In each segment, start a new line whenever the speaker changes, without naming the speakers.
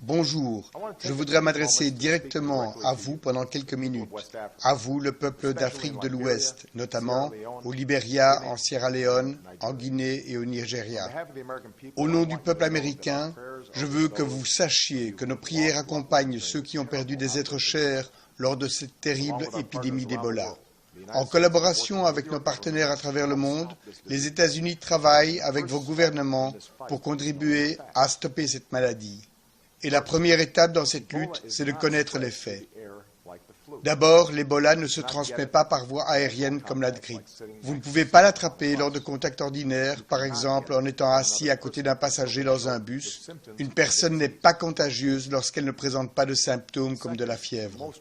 Bonjour, je voudrais m'adresser directement à vous pendant quelques minutes, à vous, le peuple d'Afrique de l'Ouest, notamment au Libéria, en Sierra Leone, en Guinée et au Nigeria. Au nom du peuple américain, je veux que vous sachiez que nos prières accompagnent ceux qui ont perdu des êtres chers lors de cette terrible épidémie d'Ebola. En collaboration avec nos partenaires à travers le monde, les États-Unis travaillent avec vos gouvernements pour contribuer à stopper cette maladie. Et la première étape dans cette lutte, c'est de connaître les faits. D'abord, l'Ebola ne se transmet pas par voie aérienne comme la grippe. Vous ne pouvez pas l'attraper lors de contacts ordinaires, par exemple en étant assis à côté d'un passager dans un bus. Une personne n'est pas contagieuse lorsqu'elle ne présente pas de symptômes comme de la fièvre.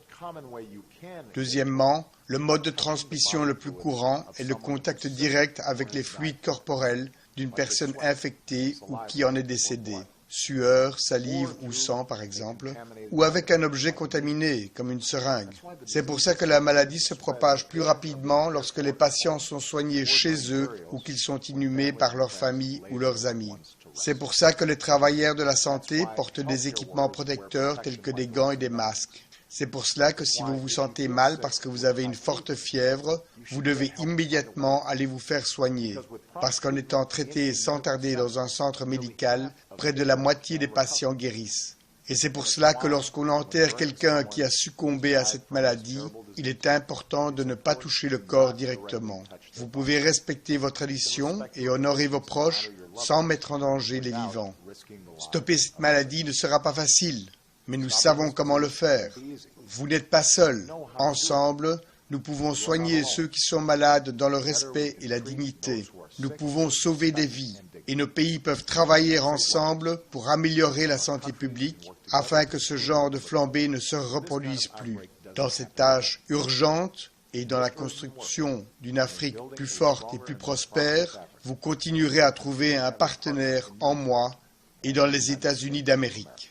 Deuxièmement, le mode de transmission le plus courant est le contact direct avec les fluides corporels d'une personne infectée ou qui en est décédée. Sueur, salive ou sang par exemple, ou avec un objet contaminé comme une seringue. C'est pour ça que la maladie se propage plus rapidement lorsque les patients sont soignés chez eux ou qu'ils sont inhumés par leur famille ou leurs amis. C'est pour ça que les travailleurs de la santé portent des équipements protecteurs tels que des gants et des masques. C'est pour cela que si vous vous sentez mal parce que vous avez une forte fièvre, vous devez immédiatement aller vous faire soigner. Parce qu'en étant traité sans tarder dans un centre médical, près de la moitié des patients guérissent. Et c'est pour cela que lorsqu'on enterre quelqu'un qui a succombé à cette maladie, il est important de ne pas toucher le corps directement. Vous pouvez respecter vos traditions et honorer vos proches sans mettre en danger les vivants. Stopper cette maladie ne sera pas facile. Mais nous savons comment le faire. Vous n'êtes pas seuls. Ensemble, nous pouvons soigner ceux qui sont malades dans le respect et la dignité. Nous pouvons sauver des vies. Et nos pays peuvent travailler ensemble pour améliorer la santé publique afin que ce genre de flambée ne se reproduise plus. Dans cette tâche urgente et dans la construction d'une Afrique plus forte et plus prospère, vous continuerez à trouver un partenaire en moi et dans les États-Unis d'Amérique.